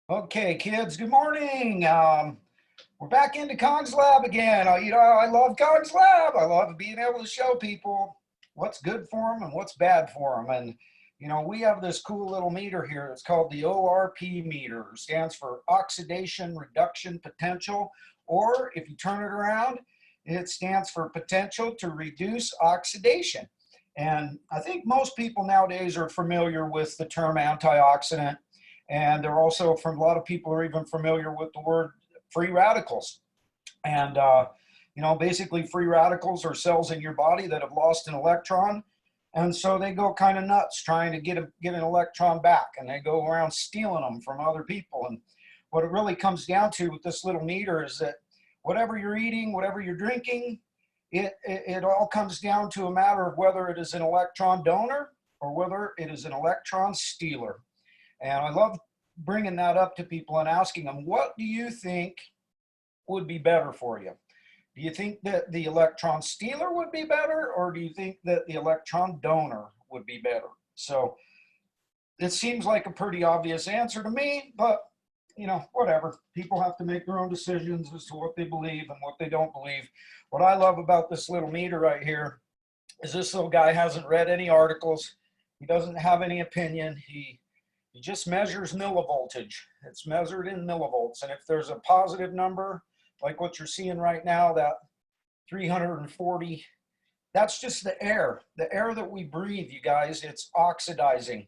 Okay, kids, good morning. We're back into Kong's Lab again. I love Kong's Lab. I love being able to show people what's good for them and what's bad for them. And, we have this cool little meter here. It's called the ORP meter. It stands for Oxidation Reduction Potential, or if you turn it around, it stands for Potential to Reduce Oxidation. And I think most people nowadays are familiar with the term antioxidant. And they're also, from a lot of people are even familiar with the word free radicals. And, basically free radicals are cells in your body that have lost an electron. And so they go kind of nuts trying to get an electron back, and they go around stealing them from other people. And what it really comes down to with this little meter is that whatever you're eating, whatever you're drinking, it all comes down to a matter of whether it is an electron donor or whether it is an electron stealer. And I love bringing that up to people and asking them, what do you think would be better for you? Do you think that the electron stealer would be better, or do you think that the electron donor would be better? So it seems like a pretty obvious answer to me, but whatever. People have to make their own decisions as to what they believe and what they don't believe. What I love about this little meter right here is this little guy hasn't read any articles. He doesn't have any opinion. He just measures millivoltage. It's measured in millivolts. And if there's a positive number, like what you're seeing right now, that 340, that's just the air that we breathe, you guys. It's oxidizing.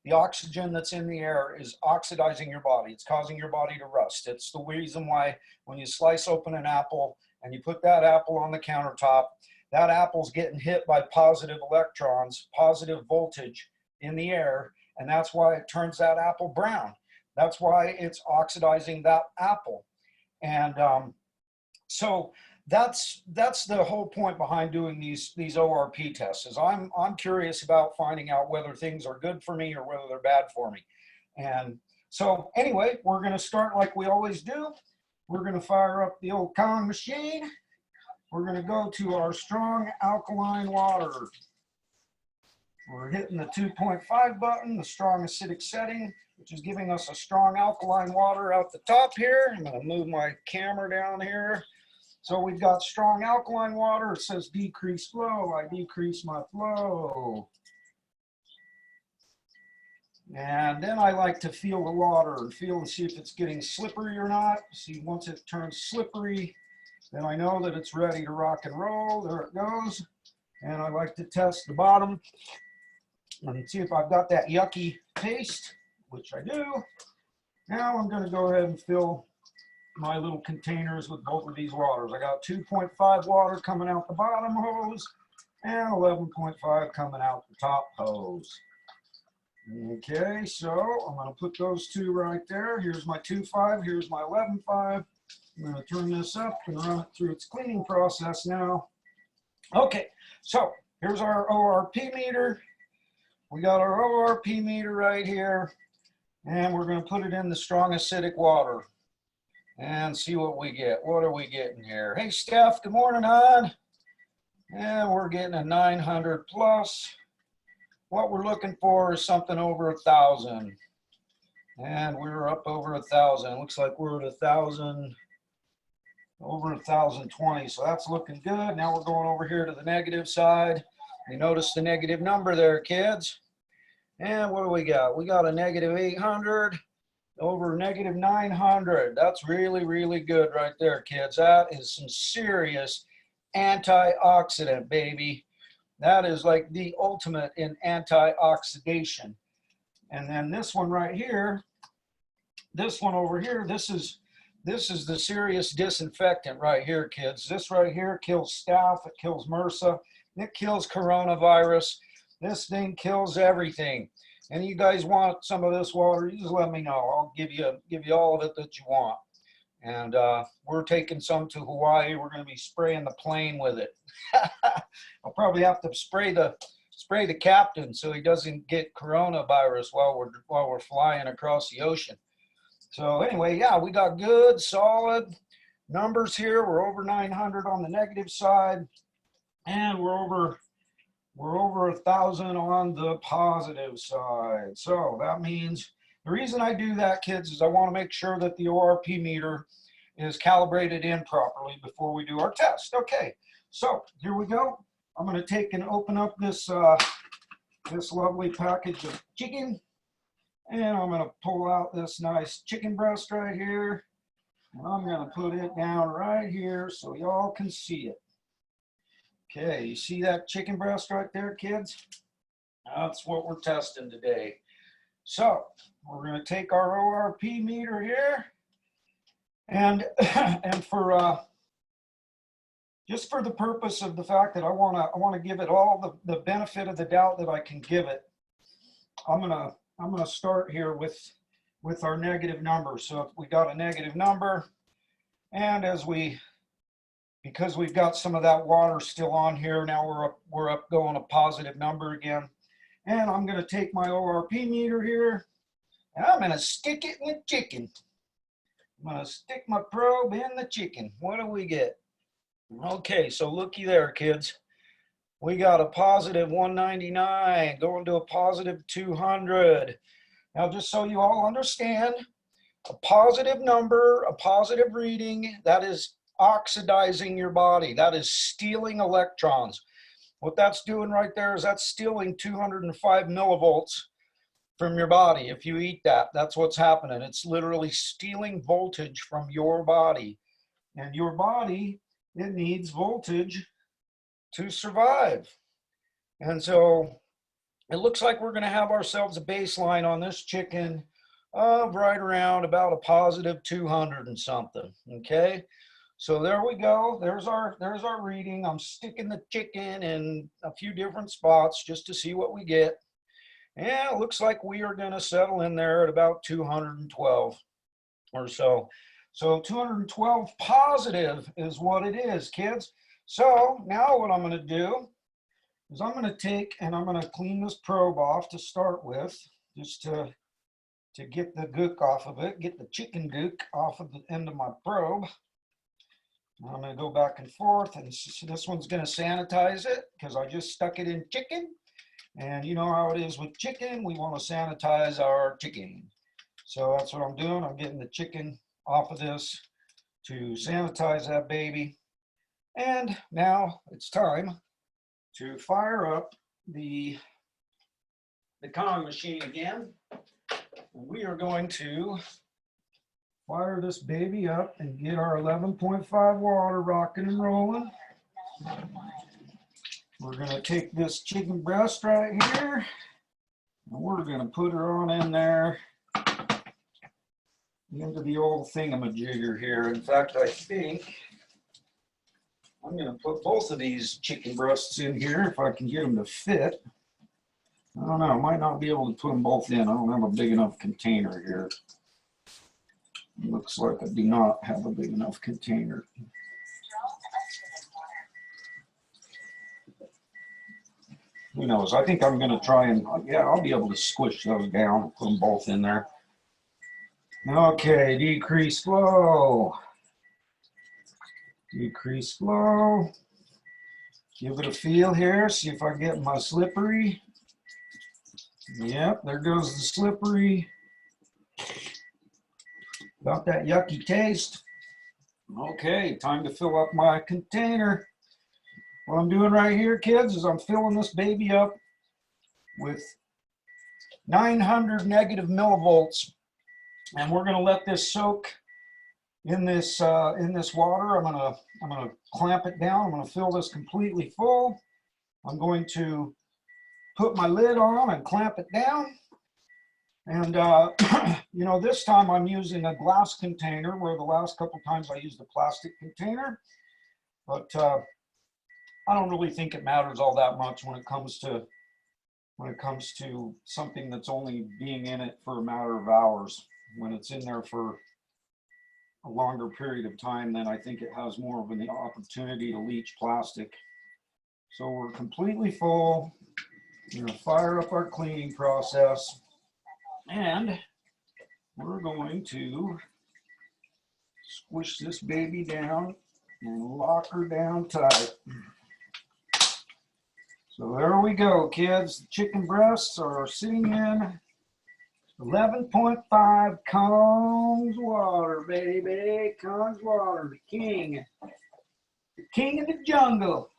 The oxygen that's in the air is oxidizing your body. It's causing your body to rust. It's the reason why when you slice open an apple and you put that apple on the countertop, that apple's getting hit by positive electrons, positive voltage in the air, and that's why it turns that apple brown. That's why it's oxidizing that apple. And so that's the whole point behind doing these ORP tests. Is I'm curious about finding out whether things are good for me or whether they're bad for me. And so anyway, we're going to start like we always do. We're going to fire up the old Kong machine. We're going to go to our strong alkaline water. We're hitting the 2.5 button, the strong acidic setting, which is giving us a strong alkaline water out the top here. I'm going to move my camera down here. So we've got strong alkaline water. It says decrease flow. I decrease my flow. And then I like to feel the water and feel and see if it's getting slippery or not. See, once it turns slippery, then I know that it's ready to rock and roll. There it goes. And I like to test the bottom and see if I've got that yucky taste, which I do. Now I'm going to go ahead and fill my little containers with both of these waters. I got 2.5 water coming out the bottom hose and 11.5 coming out the top hose. Okay, so I'm going to put those two right there. Here's my 2.5, here's my 11.5. I'm going to turn this up and run it through its cleaning process now. Okay, so here's our ORP meter. We got our ORP meter right here, and we're going to put it in the strong acidic water and see what we get. What are we getting here? Hey, Steph, good morning, hon. And we're getting a 900 plus. What we're looking for is something over 1,000. And we're up over 1,000. Looks like we're at 1,000, over 1,020. So that's looking good. Now we're going over here to the negative side. You notice the negative number there, kids. And what do we got? We got a negative 800 over negative 900. That's really, really good right there, kids. That is some serious antioxidant, baby. That is like the ultimate in antioxidation. And then this one right here, this one over here, this is the serious disinfectant right here, kids. This right here kills staph, it kills MRSA, it kills coronavirus. This thing kills everything. And you guys want some of this water, you just let me know. I'll give you all of it that you want. And we're taking some to Hawaii. We're going to be spraying the plane with it. I'll probably have to spray the captain so he doesn't get coronavirus while we're flying across the ocean. So anyway, yeah, we got good, solid numbers here. We're over 900 on the negative side, and we're over 1,000 on the positive side. So that means The reason I do that, kids, is I want to make sure that the ORP meter is calibrated in properly before we do our test. Okay, so here we go. I'm going to take and open up this this lovely package of chicken, and I'm going to pull out this nice chicken breast right here, and I'm going to put it down right here so y'all can see it. Okay, you see that chicken breast right there, kids? That's what we're testing today. So we're going to take our ORP meter here, and for just for the purpose of the fact that I want to give it all the benefit of the doubt that I can give it, I'm gonna start here with our negative number. So if we got a negative number, and because we've got some of that water still on here, now we're up going a positive number again. And I'm going to take my ORP meter here, and I'm going to stick it in the chicken. I'm going to stick my probe in the chicken. What do we get? Okay, so looky there, kids. We got a positive 199 going to a positive 200. Now, just so you all understand, a positive number, a positive reading, that is oxidizing your body. That is stealing electrons. What that's doing right there is that's stealing 205 millivolts from your body. If you eat that, that's what's happening. It's literally stealing voltage from your body. And your body, it needs voltage to survive. And so it looks like we're going to have ourselves a baseline on this chicken of right around about a positive 200 and something. Okay. So there we go. There's our reading. I'm sticking the chicken in a few different spots just to see what we get. And it looks like we are going to settle in there at about 212 or so. So 212 positive is what it is, kids. So now what I'm going to do is I'm going to take and I'm going to clean this probe off to start with, just to get the gook off of it, get the chicken gook off of the end of my probe. I'm going to go back and forth, and this one's going to sanitize it because I just stuck it in chicken. And you know how it is with chicken, we want to sanitize our chicken. So that's what I'm doing. I'm getting the chicken off of this to sanitize that baby. And now it's time to fire up the Kong machine again. We are going to fire this baby up and get our 11.5 water rocking and rolling. We're going to take this chicken breast right here, and we're going to put her on in there into the old thingamajigger here. In fact, I think I'm going to put both of these chicken breasts in here if I can get them to fit. I don't know, I might not be able to put them both in. I don't have a big enough container here. It looks like I do not have a big enough container. Who knows? I think I'm going to try and, yeah, I'll be able to squish those down and put them both in there. Okay, decrease flow. Decrease flow. Give it a feel here. See if I get my slippery. Yep, there goes the slippery. Got that yucky taste. Okay, time to fill up my container. What I'm doing right here, kids, is I'm filling this baby up with 900 negative millivolts, and we're going to let this soak in this water. I'm gonna clamp it down. I'm going to fill this completely full. I'm going to put my lid on and clamp it down. And you know, this time I'm using a glass container, where the last couple times I used a plastic container. But I don't really think it matters all that much when it comes to something that's only being in it for a matter of hours. When it's in there for a longer period of time, then I think it has more of an opportunity to leach plastic. So we're completely full. We're going to fire up our cleaning process, and we're going to squish this baby down and lock her down tight. So there we go, kids. The chicken breasts are sitting in 11.5 Kong's water, baby. Kong's water, the king. The king of the jungle.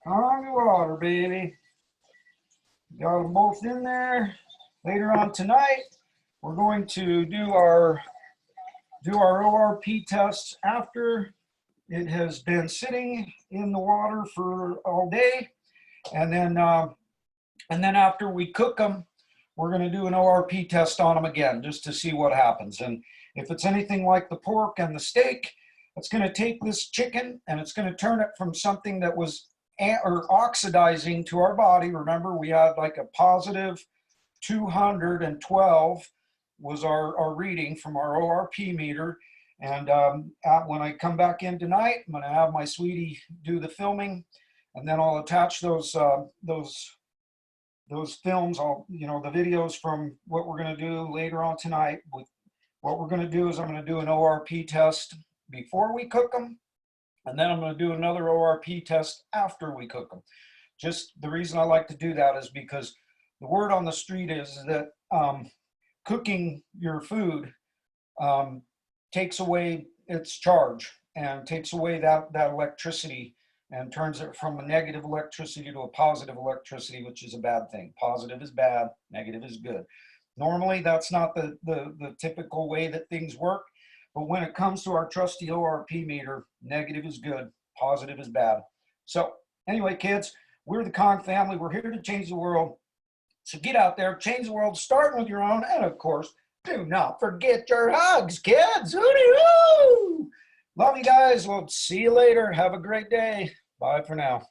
Kong's water, baby. Got them both in there. Later on tonight, we're going to do our ORP tests after it has been sitting in the water for all day. And then after we cook them, we're going to do an ORP test on them again, just to see what happens. And if it's anything like the pork and the steak, it's going to take this chicken and it's going to turn it from something that was oxidizing to our body. Remember, we had like a positive 212 was our reading from our ORP meter. And when I come back in tonight, I'm going to have my sweetie do the filming, and then I'll attach those films, the videos from what we're going to do later on tonight. What we're going to do is I'm going to do an ORP test before we cook them, and then I'm going to do another ORP test after we cook them. Just the reason I like to do that is because the word on the street is that cooking your food takes away its charge and takes away that electricity and turns it from a negative electricity to a positive electricity, which is a bad thing. Positive is bad, negative is good. Normally, that's not the typical way that things work, but when it comes to our trusty ORP meter, negative is good, positive is bad. So anyway, kids, we're the Kong family. We're here to change the world. So get out there, change the world, starting with your own, and of course, do not forget your hugs, kids. Hooty-hoo! Love you guys. We'll see you later. Have a great day. Bye for now.